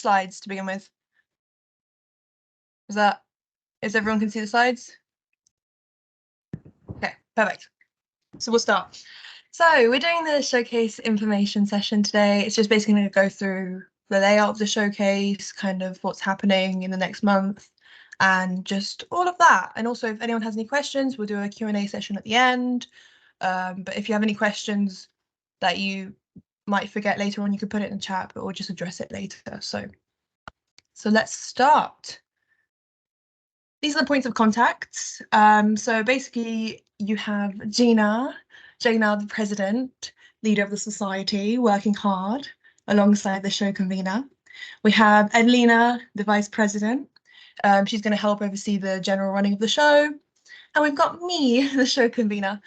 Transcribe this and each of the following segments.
slides to begin with. Is everyone can see the slides? Okay, perfect. So we'll start. So we're doing the showcase information session today. It's just basically going to go through the layout of the showcase, kind of what's happening in the next month, and just all of that. And also, if anyone has any questions, we'll do a Q&A session at the end. But if you have any questions that you might forget later on, you could put it in the chat, but we'll just address it later. So let's start. These are the points of contact. So basically, you have Gina, the president, leader of the society, working hard alongside the show convener. We have Edlina, the vice president. She's going to help oversee the general running of the show. And we've got me, the show convener.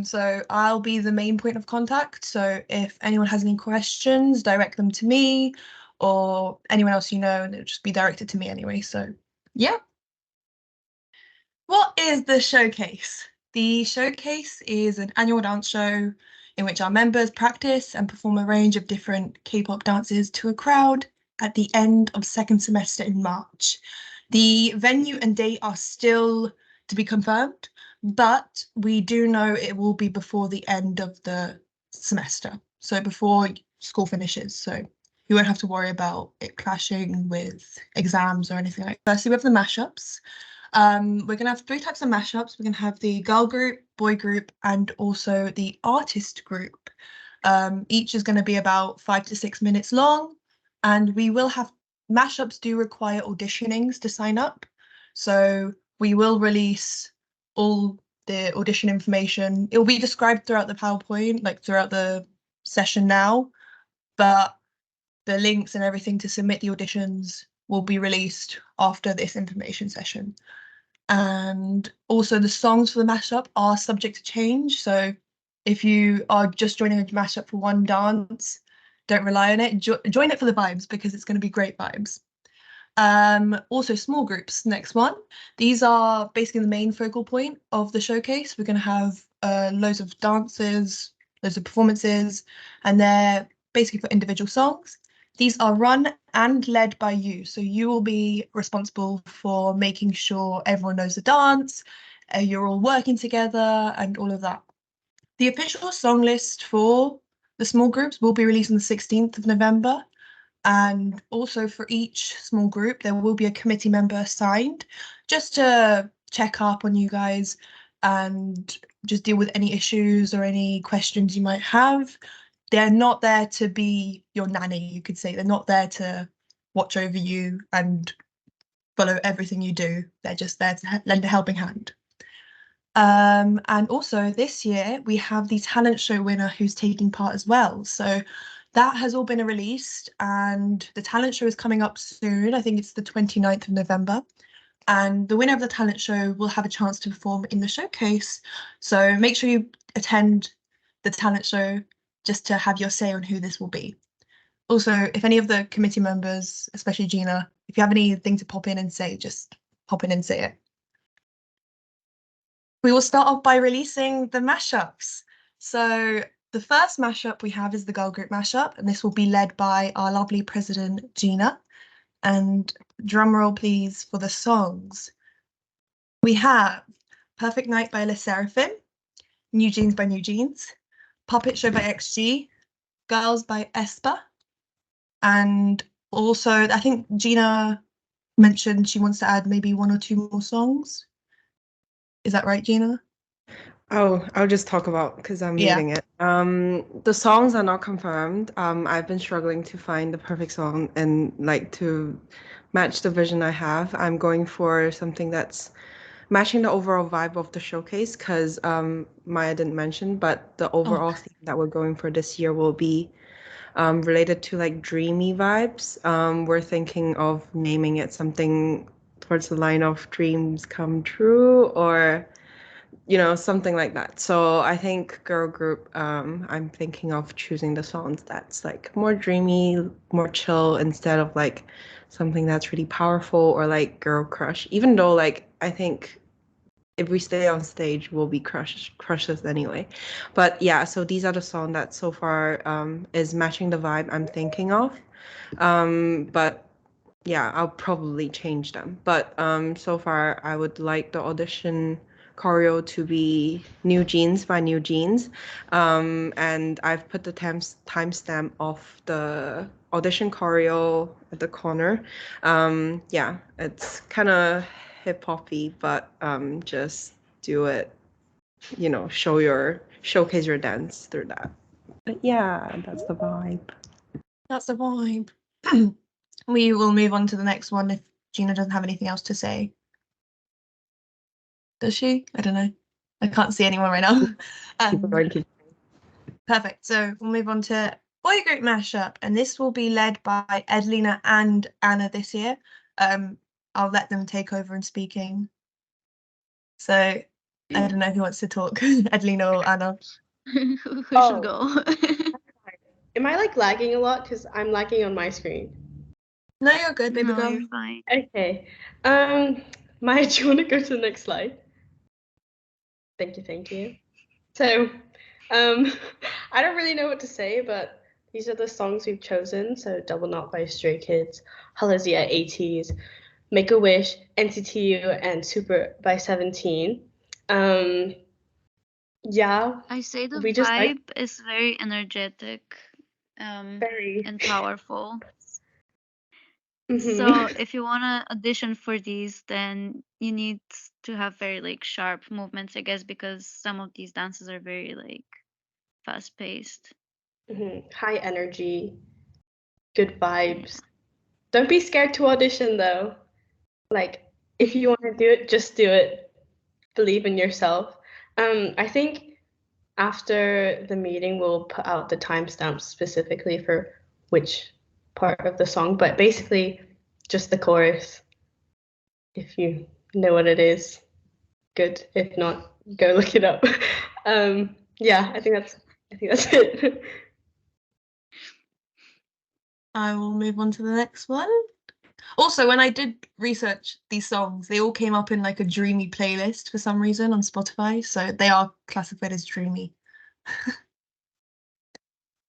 So I'll be the main point of contact. So if anyone has any questions, direct them to me or anyone else you know, and it'll just be directed to me anyway. So yeah. What is the showcase? The showcase is an annual dance show in which our members practice and perform a range of different K-pop dances to a crowd at the end of second semester in March. The venue and date are still to be confirmed, but we do know it will be before the end of the semester, so before school finishes. So you won't have to worry about it clashing with exams or anything like that. Firstly, we have the mashups. We're going to have 3 types of mashups. We're going to have the girl group, boy group, and also the artist group. Each is going to be about 5 to 6 minutes long, and we will have mashups do require auditionings to sign up. So we will release all the audition information. It will be described throughout the PowerPoint, like throughout the session now, but the links and everything to submit the auditions will be released after this information session. And also the songs for the mashup are subject to change. So if you are just joining a mashup for one dance, don't rely on it. Join it for the vibes because it's going to be great vibes. Also small groups, next one. These are basically the main focal point of the showcase. We're going to have loads of dances, loads of performances, and they're basically for individual songs. These are run and led by you. So you will be responsible for making sure everyone knows the dance, you're all working together and all of that. The official song list for the small groups will be released on the 16th of November. And also for each small group, there will be a committee member assigned just to check up on you guys and just deal with any issues or any questions you might have. They're not there to be your nanny, you could say. They're not there to watch over you and follow everything you do. They're just there to lend a helping hand. And also this year we have the talent show winner who's taking part as well. So that has all been released and the talent show is coming up soon. I think it's the 29th of November. And the winner of the talent show will have a chance to perform in the showcase. So make sure you attend the talent show just to have your say on who this will be. Also, if any of the committee members, especially Gina, if you have anything to pop in and say, just pop in and say it. We will start off by releasing the mashups. So the first mashup we have is the girl group mashup, and this will be led by our lovely president, Gina. And drum roll, please, for the songs. We have Perfect Night by Le Seraphim, New Jeans by New Jeans, Puppet Show by XG, Girls by aespa, and also I think Gina mentioned she wants to add maybe 1 or 2 more songs. Is that right, Gina? Oh, I'll just talk about because I'm leading it. The songs are not confirmed. I've been struggling to find the perfect song and like to match the vision I have. I'm going for something that's matching the overall vibe of the showcase because Maya didn't mention, but the overall theme that we're going for this year will be related to like dreamy vibes. We're thinking of naming it something towards the line of dreams come true or something like that. So I think girl group, I'm thinking of choosing the songs that's like more dreamy, more chill instead of like something that's really powerful or like girl crush. Even though like I think if we stay on stage, we'll be crushes anyway. But yeah, so these are the songs that so far is matching the vibe I'm thinking of. But yeah, I'll probably change them. But so far, I would like the audition choreo to be New Jeans by New Jeans. And I've put the timestamp of the audition choreo at the corner. Yeah, it's kind of hip-hoppy, but just do it, showcase your dance through that. But yeah, that's the vibe. That's the vibe. We will move on to the next one if Gina doesn't have anything else to say. Does she? I don't know. I can't see anyone right now. Perfect. So we'll move on to boy group mashup, and this will be led by Edlina and Anna this year. I'll let them take over in speaking. So I don't know who wants to talk, Edlina or Anna. Who should go? Am I like lagging a lot? Because I'm lagging on my screen. No, you're good, baby No, girl. you're fine. Okay. Maya, do you want to go to the next slide? Thank you. So, I don't really know what to say, but these are the songs we've chosen. So, Double Knot by Stray Kids, Halazia ATEEZ, Make a Wish, NCT U, and Super by 17. Yeah. I say the we just vibe is very energetic, very and powerful. Mhm. So if you want to audition for these, then you need to have very like sharp movements, I guess, because some of these dances are very like fast paced. High energy, good vibes. Don't be scared to audition though. Like, if you want to do it, just do it. Believe in yourself. I think after the meeting, we'll put out the timestamps specifically for which part of the song, but basically just the chorus. If you know what it is, good. If not, go look it up. Yeah, I think that's it. I will move on to the next one. Also, when I did research these songs, they all came up in like a dreamy playlist for some reason on Spotify, so they are classified as dreamy.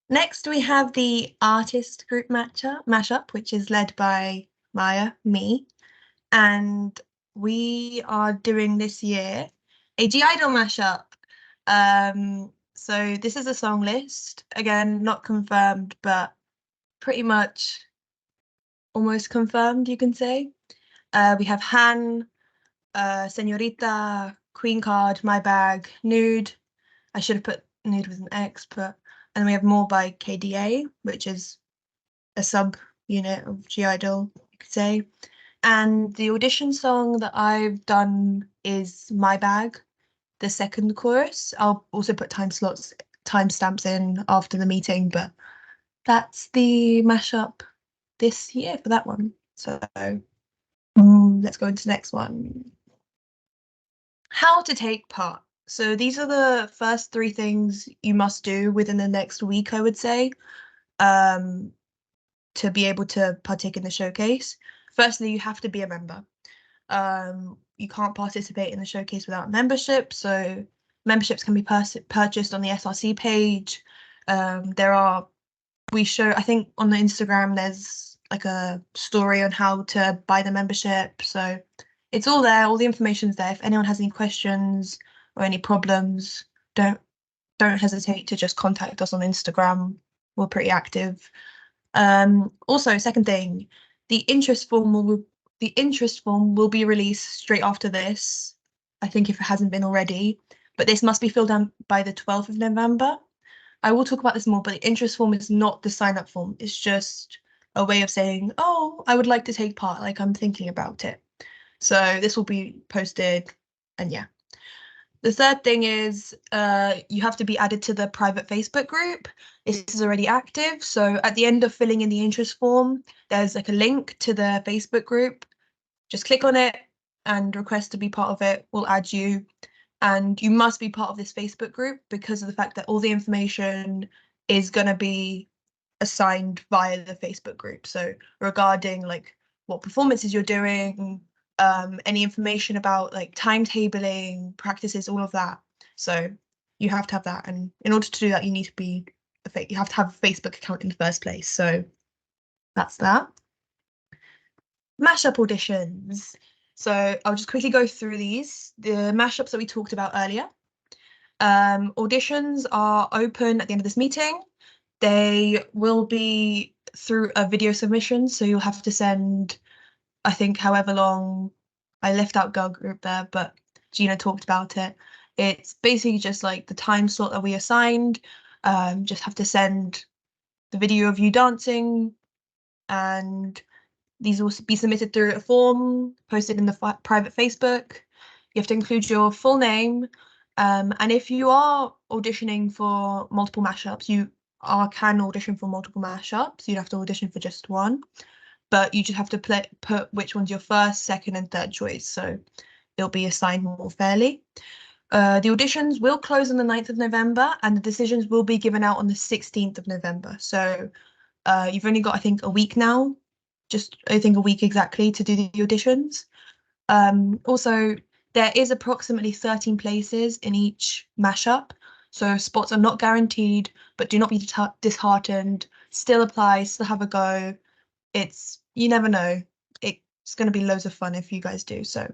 Next, we have the artist group mashup, which is led by Maya, me, and we are doing this year a (G)I-DLE mashup. So this is a song list, again, not confirmed, but pretty much almost confirmed, you can say. We have Han, Senorita, Queen Card, My Bag, Nude. I should have put Nude with an X, but and then we have More by KDA, which is a sub unit of (G)I-DLE, you could say. And the audition song that I've done is My Bag, the second chorus. I'll also put timestamps in after the meeting, but that's the mashup this year for that one. So let's go into the next one. How to take part. So these are the first 3 things you must do within the next week, I would say, to be able to partake in the showcase. Firstly, you have to be a member. You can't participate in the showcase without membership, so memberships can be purchased on the SRC page. I think on the Instagram there's like a story on how to buy the membership, so it's all there, all the information's there. If anyone has any questions or any problems, don't hesitate to just contact us on Instagram. We're pretty active. Also, second thing, the interest form will be released straight after this, I think, if it hasn't been already, but this must be filled out by the 12th of November. I will talk about this more, but the interest form is not the sign-up form. It's just a way of saying, oh, I would like to take part, like I'm thinking about it. So this will be posted, and yeah. The third thing is you have to be added to the private Facebook group. This is already active. So at the end of filling in the interest form, there's like a link to the Facebook group. Just click on it and request to be part of it. We'll add you. And you must be part of this Facebook group because of the fact that all the information is going to be assigned via the Facebook group. So regarding like what performances you're doing, any information about like timetabling, practices, all of that. So you have to have that, and in order to do that, you need to be you have to have a Facebook account in the first place. So that's that. Mashup auditions. So I'll just quickly go through these. The mashups that we talked about earlier. Auditions are open at the end of this meeting. They will be through a video submission, so you'll have to send, I think, however long. I left out girl group there, but Gina talked about it. It's basically just like the time slot that we assigned. Just have to send the video of you dancing, and these will be submitted through a form posted in the private Facebook. You have to include your full name, and if you are auditioning for multiple mashups, you can audition for multiple mashups. You'd have to audition for just one, but you just have to put which one's your first, second, and third choice, so it'll be assigned more fairly. The auditions will close on the 9th of November, and the decisions will be given out on the 16th of November. So you've only got, I think, a week now, just I think a week exactly, to do the auditions. Also, there is approximately 13 places in each mashup, so spots are not guaranteed, but do not be disheartened. Still apply, still have a go. You never know. It's going to be loads of fun if you guys do. So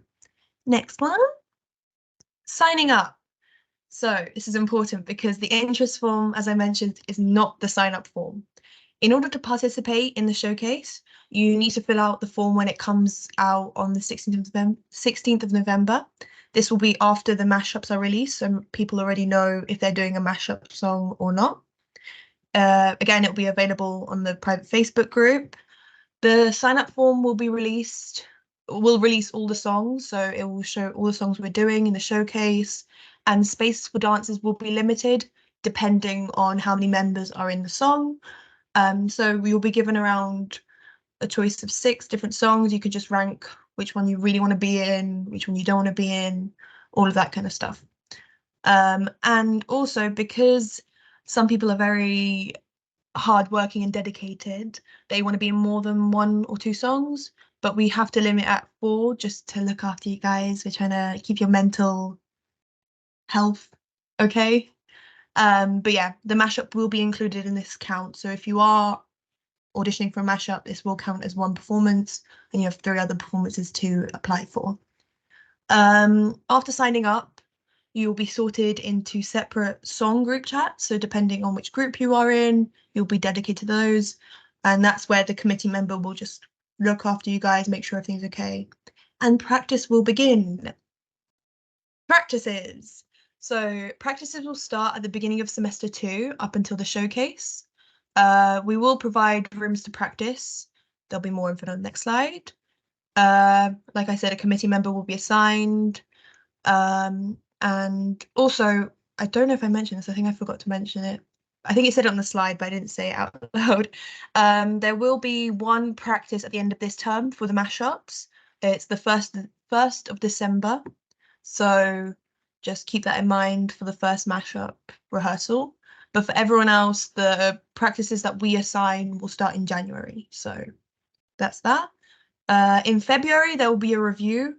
next one. Signing up. So this is important because the interest form, as I mentioned, is not the sign-up form. In order to participate in the showcase, you need to fill out the form when it comes out on the 16th of November. This will be after the mashups are released, so people already know if they're doing a mashup song or not. Again, it'll be available on the private Facebook group. The sign-up form will be released. We'll release all the songs, so it will show all the songs we're doing in the showcase, and space for dancers will be limited depending on how many members are in the song. So we will be given around a choice of 6 different songs. You could just rank which one you really want to be in, which one you don't want to be in, all of that kind of stuff. And also, because some people are very hardworking and dedicated, they want to be in more than 1 or 2 songs, but we have to limit at 4 just to look after you guys. We're trying to keep your mental health okay. But yeah, the mashup will be included in this count. So if you are auditioning for a mashup, this will count as 1 performance, and you have 3 other performances to apply for. After signing up, you'll be sorted into separate song group chats. So depending on which group you are in, you'll be dedicated to those. And that's where the committee member will just look after you guys, make sure everything's okay. And practice will begin. Practices. So practices will start at the beginning of semester 2 up until the showcase. We will provide rooms to practice. There'll be more info on the next slide. Like I said, a committee member will be assigned. And also, I don't know if I mentioned this, I think I forgot to mention it. I think it said it on the slide, but I didn't say it out loud. There will be 1 practice at the end of this term for the mashups. It's the 1st of December. So just keep that in mind for the first mashup rehearsal. But for everyone else, the practices that we assign will start in January. So that's that. In February, there will be a review.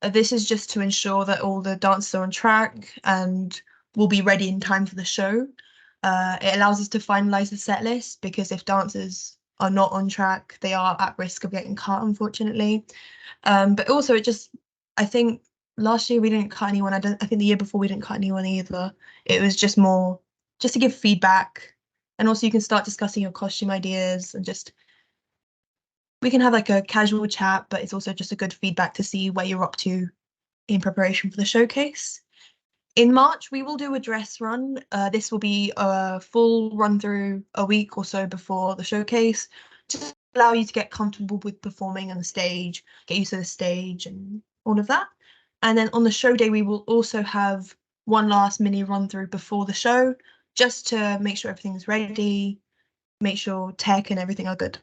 This is just to ensure that all the dancers are on track and will be ready in time for the show. It allows us to finalize the set list, because if dancers are not on track, they are at risk of getting cut, unfortunately. But also, I think last year we didn't cut anyone. I think the year before we didn't cut anyone either. It was just more just to give feedback, and also you can start discussing your costume ideas, and we can have like a casual chat, but it's also just a good feedback to see where you're up to in preparation for the showcase. In March, we will do a dress run. This will be a full run through a week or so before the showcase, to allow you to get comfortable with performing on the stage, get used to the stage and all of that. And then on the show day, we will also have 1 last mini run through before the show, just to make sure everything's ready, make sure tech and everything are good.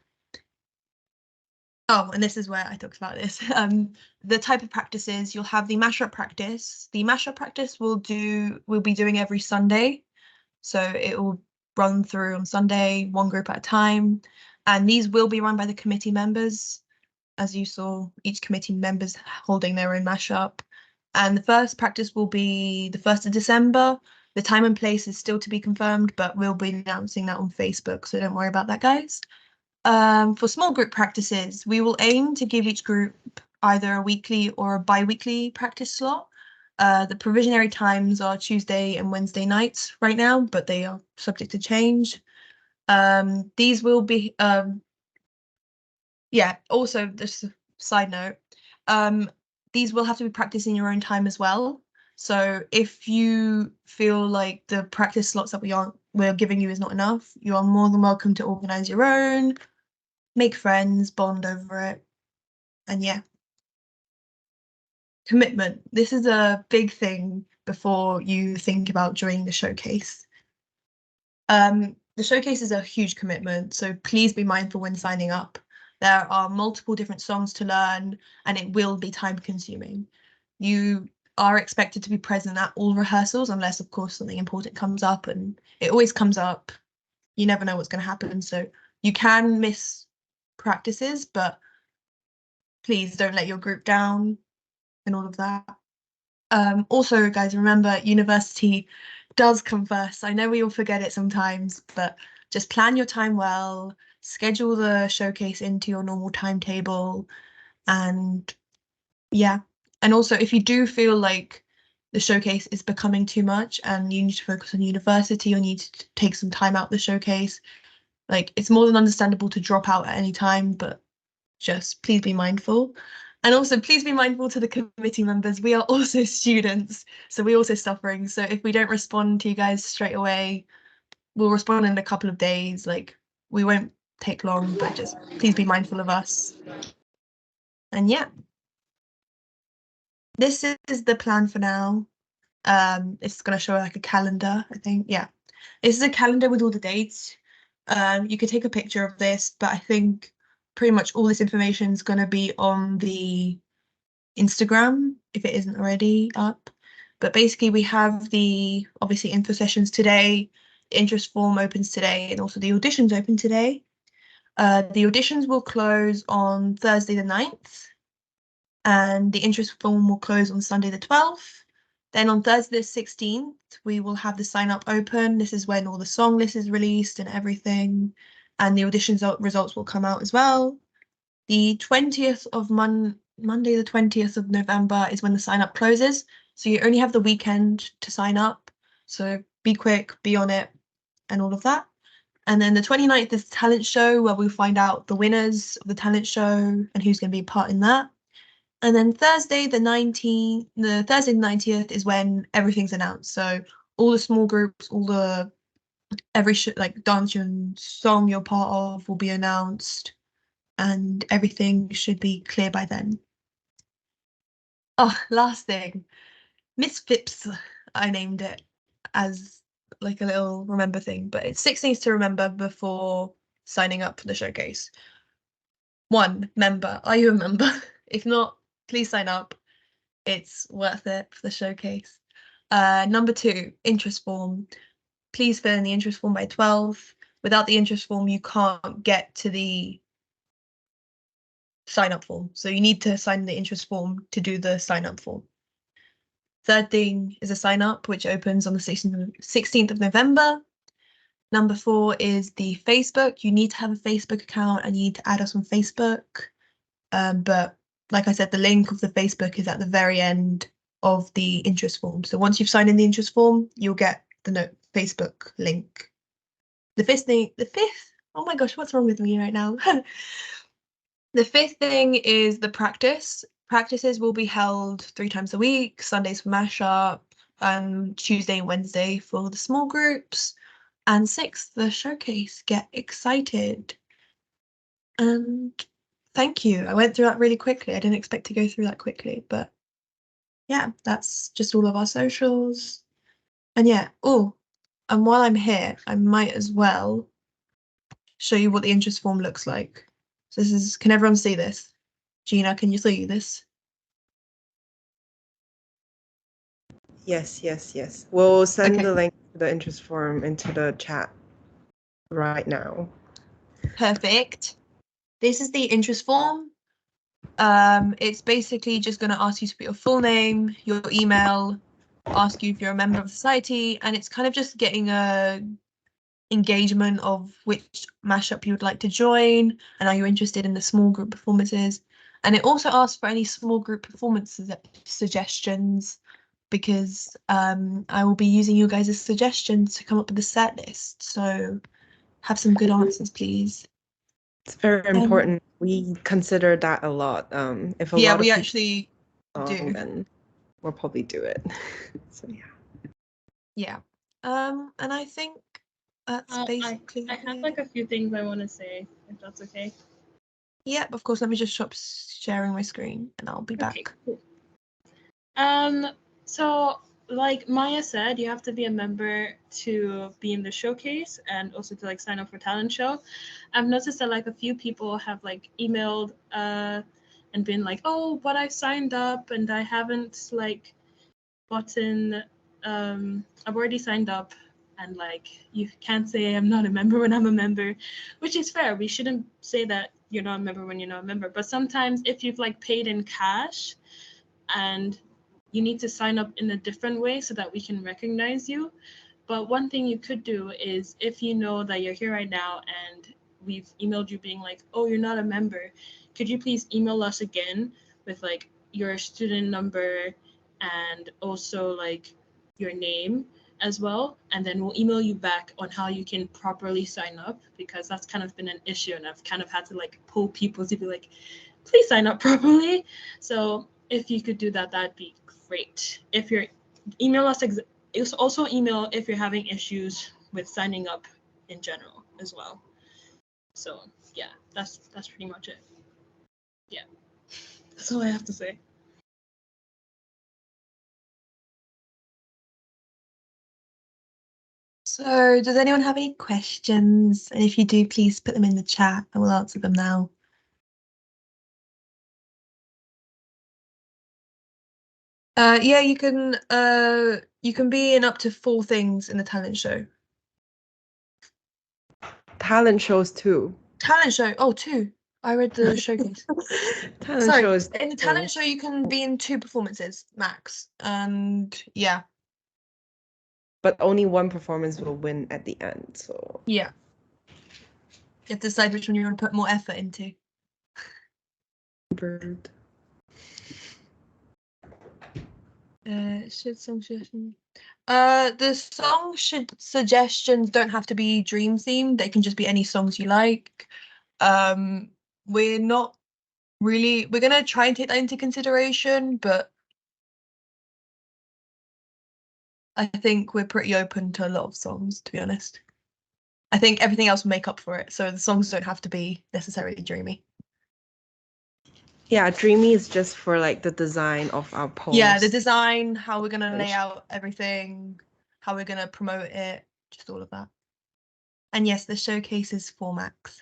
Oh, and this is where I talked about this. The type of practices, you'll have the mashup practice. The mashup practice we'll be doing every Sunday. So it will run through on Sunday, 1 group at a time. And these will be run by the committee members. as you saw, each committee members holding their own mashup. And the first practice will be the 1st of December. The time and place is still to be confirmed, but we'll be announcing that on Facebook, so don't worry about that, guys. For small group practices, we will aim to give each group either a weekly or a bi-weekly practice slot. The provisionary times are Tuesday and Wednesday nights right now, but they are subject to change. These will be, also just a side note, these will have to be practiced in your own time as well. So if you feel like the practice slots that we're giving you is not enough, you are more than welcome to organize your own, make friends, bond over it, and yeah. Commitment. This is a big thing before you think about joining the showcase. The showcase is a huge commitment, so please be mindful when signing up. There are multiple different songs to learn, and it will be time consuming. You are expected to be present at all rehearsals, unless of course something important comes up, and it always comes up. You never know what's going to happen, so you can miss practices, but please don't let your group down and all of that. Also, guys, remember, university does come first. I know we all forget it sometimes, but just plan your time well, schedule the showcase into your normal timetable, and yeah. And also, if you do feel like the showcase is becoming too much and you need to focus on university or need to take some time out the showcase, like, it's more than understandable to drop out at any time, but just please be mindful. And also, please be mindful to the committee members. We are also students, so we're also suffering. So if we don't respond to you guys straight away, we'll respond in a couple of days. Like, we won't take long, but just please be mindful of us. And yeah, this is the plan for now. It's going to show like a calendar, I think. Yeah, this is a calendar with all the dates. You could take a picture of this, but I think pretty much all this information is going to be on the Instagram if it isn't already up. But basically, we have the obviously info sessions today, the interest form opens today, and also the auditions open today. The auditions will close on Thursday the 9th, and the interest form will close on Sunday the 12th. Then on Thursday the 16th, we will have the sign up open. This is when all the song list is released and everything, and the auditions results will come out as well. The 20th of Monday, the 20th of November is when the sign up closes. So you only have the weekend to sign up. So be quick, be on it, and all of that. And then the 29th is the talent show, where we'll find out the winners of the talent show and who's going to be part in that. And then Thursday the 90th is when everything's announced. So all the small groups, all the every like dance and song you're part of will be announced, and everything should be clear by then. Oh, last thing, Miss Phipps, I named it as like a little remember thing, but it's 6 things to remember before signing up for the showcase. 1, member. Are you a member? If not, please sign up. It's worth it for the showcase. Number 2, interest form. Please fill in the interest form by 12. Without the interest form, you can't get to the sign up form. So you need to sign the interest form to do the sign up form. 3rd thing is a sign up, which opens on the 16th of November. Number 4 is the Facebook. You need to have a Facebook account and you need to add us on Facebook. But like I said, the link of the Facebook is at the very end of the interest form. So once you've signed in the interest form, you'll get the Facebook link. The 5th, oh my gosh, what's wrong with me right now? The 5th thing is the practice. Practices will be held 3 times a week, Sundays for mashup, Tuesday and Wednesday for the small groups, and 6th, the showcase. Get excited. And thank you. I went through that really quickly. I didn't expect to go through that quickly, but yeah, that's just all of our socials. And yeah, and while I'm here, I might as well show you what the interest form looks like. So this is, can everyone see this? Gina, can you see this? Yes. We'll send the link to the interest form into the chat right now. Perfect. This is the interest form. It's basically just going to ask you to put your full name, your email, ask you if you're a member of society, and it's kind of just getting a engagement of which mashup you would like to join, and are you interested in the small group performances. And it also asks for any small group performance suggestions, because I will be using you guys' suggestions to come up with a set list. So have some good answers, please. It's very important. We consider that a lot. If a lot of we people actually do, then we'll probably do it. So yeah. And I think that's basically I have like a few things I want to say, if that's okay. Yeah, of course. Let me just stop sharing my screen and I'll be back. Cool. So like Maya said, you have to be a member to be in the showcase and also to like sign up for talent show. I've noticed that like a few people have like emailed and been like, oh, but I signed up and I haven't like gotten I've already signed up, and like you can't say I'm not a member when I'm a member, which is fair. We shouldn't say that you're not a member when you're not a member. But sometimes if you've like paid in cash and you need to sign up in a different way so that we can recognize you. But one thing you could do is, if you know that you're here right now and we've emailed you being like, oh, you're not a member, could you please email us again with like your student number and also like your name as well, and then we'll email you back on how you can properly sign up, because that's kind of been an issue and I've kind of had to like pull people to be like, please sign up properly. So if you could do that, that'd be great. If you're email us, also email if you're having issues with signing up in general as well. So yeah, that's pretty much it. Yeah, that's all I have to say. So does anyone have any questions? And if you do, please put them in the chat and we'll answer them now. Yeah, you can be in up to 4 things in the talent show. talent shows too. Talent show, oh, 2. I read the showcase. Talent shows. In the talent show, you can be in 2 performances max, and yeah. But only one performance will win at the end. So yeah, you have to decide which one you want to put more effort into. Bird. Should song suggestion. The song suggestions don't have to be dream themed. They can just be any songs you like. We're not really. We're gonna try and take that into consideration, but I think we're pretty open to a lot of songs, to be honest. I think everything else will make up for it, so the songs don't have to be necessarily dreamy. Yeah, dreamy is just for like the design of our post. Yeah, the design, how we're gonna lay out everything, how we're gonna promote it, just all of that. And yes, the showcase is 4 max.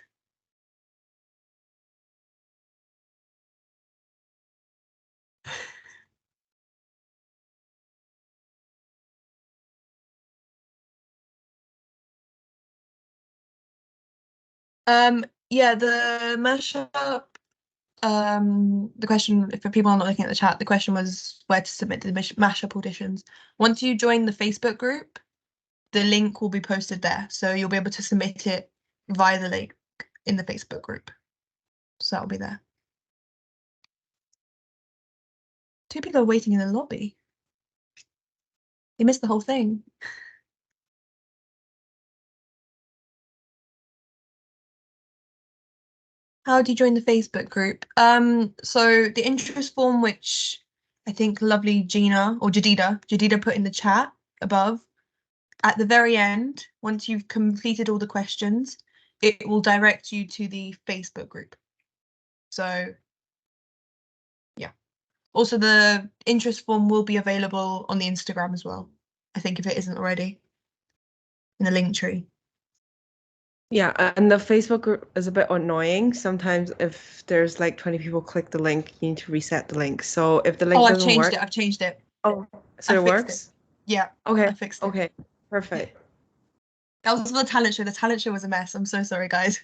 Yeah, the mashup. The question, for people are not looking at the chat, the question was where to submit the mashup auditions. Once you join the Facebook group, the link will be posted there, so you'll be able to submit it via the link in the Facebook group. So that'll be there. 2 people are waiting in the lobby. They missed the whole thing. How do you join the Facebook group? So the interest form, which I think lovely Gina or Jadida put in the chat above, at the very end, once you've completed all the questions, it will direct you to the Facebook group. So yeah. Also, the interest form will be available on the Instagram as well, I think, if it isn't already, in the link tree. Yeah, and the Facebook group is a bit annoying. Sometimes if there's like 20 people click the link, you need to reset the link. So if the link doesn't work... I've changed it. Oh, so it works? Yeah. Okay. I fixed it. Okay, perfect. That was the talent show. The talent show was a mess. I'm so sorry, guys.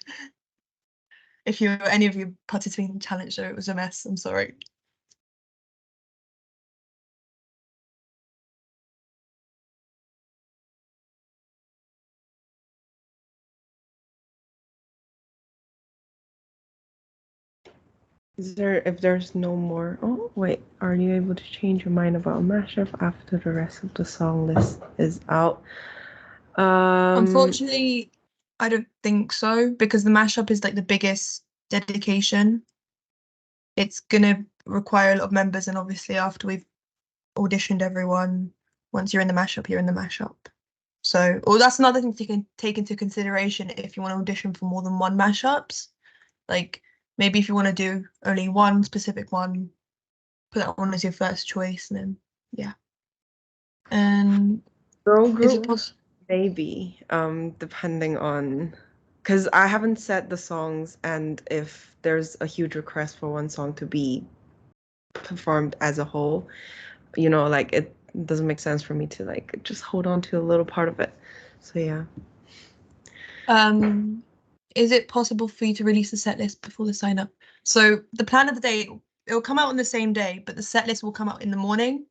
If any of you participating in the challenge show, it was a mess. I'm sorry. If there's no more, oh wait, are you able to change your mind about a mashup after the rest of the song list is out? Unfortunately, I don't think so, because the mashup is like the biggest dedication. It's gonna require a lot of members, and obviously after we've auditioned everyone, once you're in the mashup, you're in the mashup. So, or that's another thing you can take into consideration if you want to audition for more than one mashups. Like maybe if you want to do only one specific one, put that one as your first choice, and then yeah. And girl is it group, possible? maybe, depending on, because I haven't set the songs, and if there's a huge request for one song to be performed as a whole, you know, like it doesn't make sense for me to like just hold on to a little part of it. So yeah. Is it possible for you to release the set list before the sign up? So the plan of the day, it'll come out on the same day, but the set list will come out in the morning,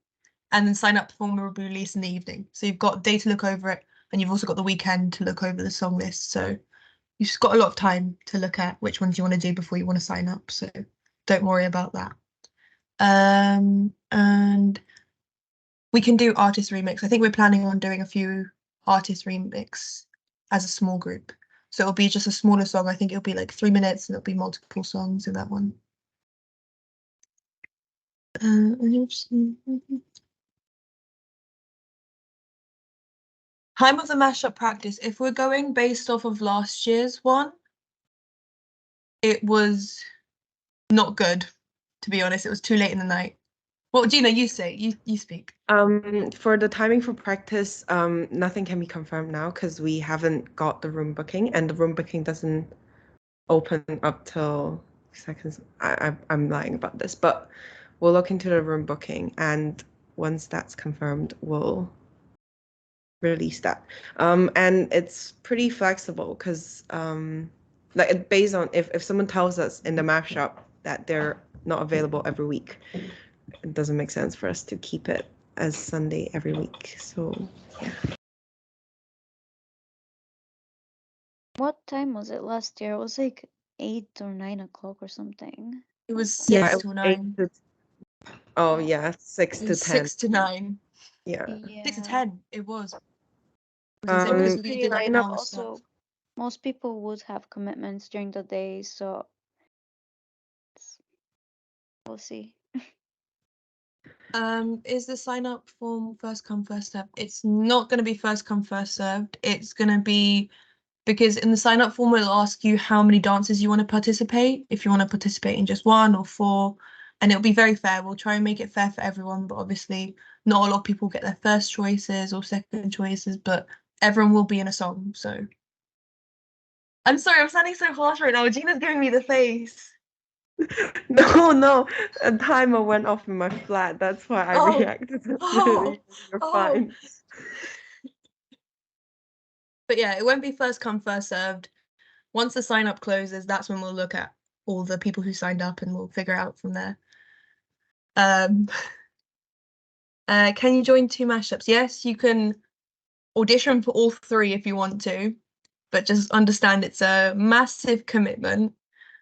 and then sign up form will be released in the evening. So you've got a day to look over it, and you've also got the weekend to look over the song list. So you've just got a lot of time to look at which ones you want to do before you want to sign up. So don't worry about that. And we can do artist remix. I think we're planning on doing a few artist remix as a small group. So it'll be just a smaller song. I think it'll be like 3 minutes, and it'll be multiple songs in that one. Time of the mashup practice. If we're going based off of last year's one, it was not good, to be honest. It was too late in the night. What, Gina, you say? You speak. For the timing for practice, nothing can be confirmed now because we haven't got the room booking, and the room booking doesn't open up till seconds. I'm lying about this, but we'll look into the room booking, and once that's confirmed, we'll release that. And it's pretty flexible because like it based on if someone tells us in the mashup that they're not available every week, it doesn't make sense for us to keep it as Sunday every week. So yeah. What time was it last year? It was like 8 or 9 o'clock or something. It was 6 Yeah, it to was 9. Oh yeah, 6 It to was 10. 6 to 9. Yeah. 6 to 10. It was. It was We pretty did late. 9 hour Also, stuff. most people would have commitments during the day, so we'll see. Is the sign up form first come first served? It's not going to be first come first served. It's going to be, because in the sign up form it'll ask you how many dances you want to participate, if you want to participate in just 1 or 4, and it'll be very fair. We'll try and make it fair for everyone, but obviously not a lot of people get their first choices or second choices, but everyone will be in a song. So I'm sorry, I'm sounding so harsh right now. Gina's giving me the face. No, a timer went off in my flat. That's why I reacted. You're fine. But yeah, it won't be first come first served. Once the sign up closes, that's when we'll look at all the people who signed up, and we'll figure out from there. Can you join 2 mashups? Yes, you can audition for all 3 if you want to, but just understand it's a massive commitment,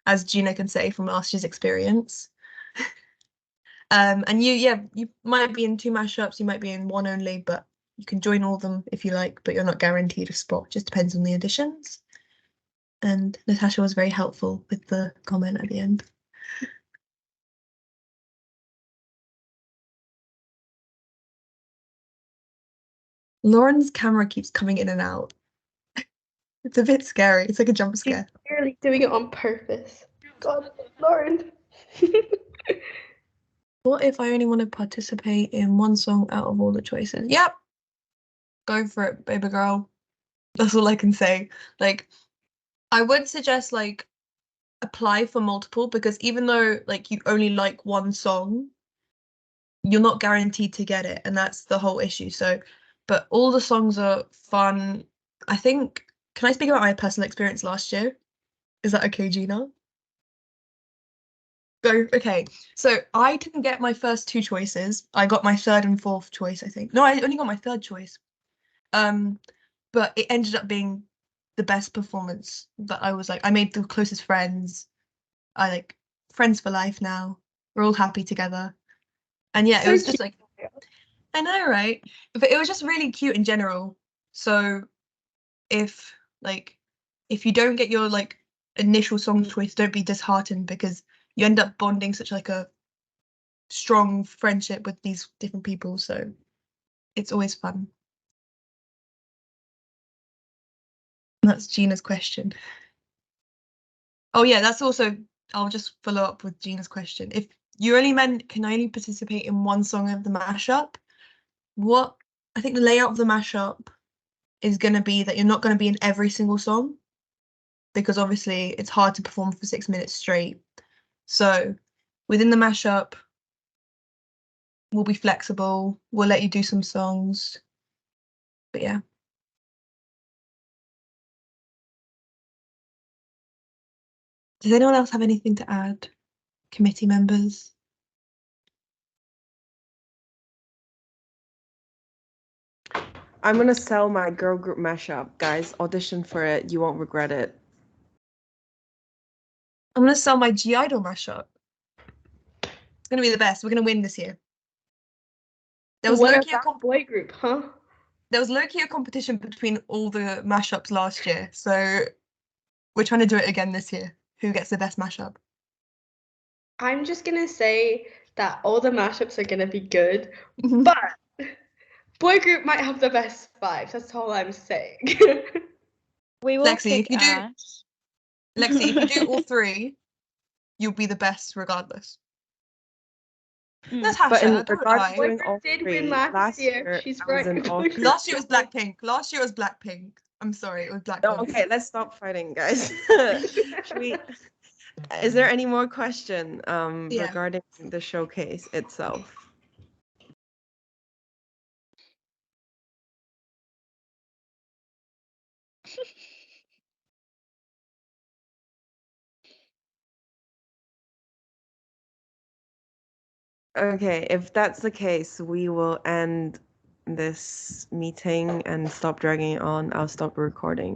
as Gina can say from last year's experience. And you might be in 2 mashups, you might be in 1 only, but you can join all of them if you like, but you're not guaranteed a spot. Just depends on the auditions. And Natasha was very helpful with the comment at the end. Lauren's camera keeps coming in and out. It's a bit scary. It's like a jump scare. She's clearly doing it on purpose. God, Lauren. What if I only want to participate in 1 song out of all the choices? Yep. Go for it, baby girl. That's all I can say. Like, I would suggest like apply for multiple, because even though like you only like 1 song, you're not guaranteed to get it, and that's the whole issue. So, but all the songs are fun. I think, can I speak about my personal experience last year? Is that okay, Gina? go. Okay, so I didn't get my first two choices. I got my third and fourth choice, I think. No, I only got my third choice. But it ended up being the best performance that I was like, I made the closest friends. I like friends for life now. We're all happy together. And yeah, it So was just cute. like, I know, right? But it was just really cute in general. So if you don't get your like initial song choice, don't be disheartened because you end up bonding such like a strong friendship with these different people. So it's always fun. And that's Gina's question. Oh yeah, that's also, I'll just follow up with Gina's question. If you can only participate in one song of the mashup, I think the layout of the mashup is going to be that you're not going to be in every single song because obviously it's hard to perform for 6 minutes straight. So within the mashup, we'll be flexible. We'll let you do some songs. But yeah. Does anyone else have anything to add? Committee members? I'm gonna sell my girl group mashup, guys. Audition for it. You won't regret it. I'm gonna sell my G-Idol mashup. It's gonna be the best. We're gonna win this year. There was What low-key about boy group, huh? There was low-key a competition between all the mashups last year, so we're trying to do it again this year. Who gets the best mashup? I'm just gonna say that all the mashups are gonna be good, but boy group might have the best vibes. That's all I'm saying. We will Lexi, kick ass. Lexi, if you do all three, you'll be the best regardless. Let's hash But it. in Don't regards lie. to doing all Did three, win last year. She's I was right. in all three. Last year was Blackpink. Last year was Blackpink. I'm sorry, it was Blackpink. Oh, okay, let's stop fighting, guys. Is there any more question regarding the showcase itself? Okay, if that's the case, we will end this meeting and stop dragging it on. I'll stop recording.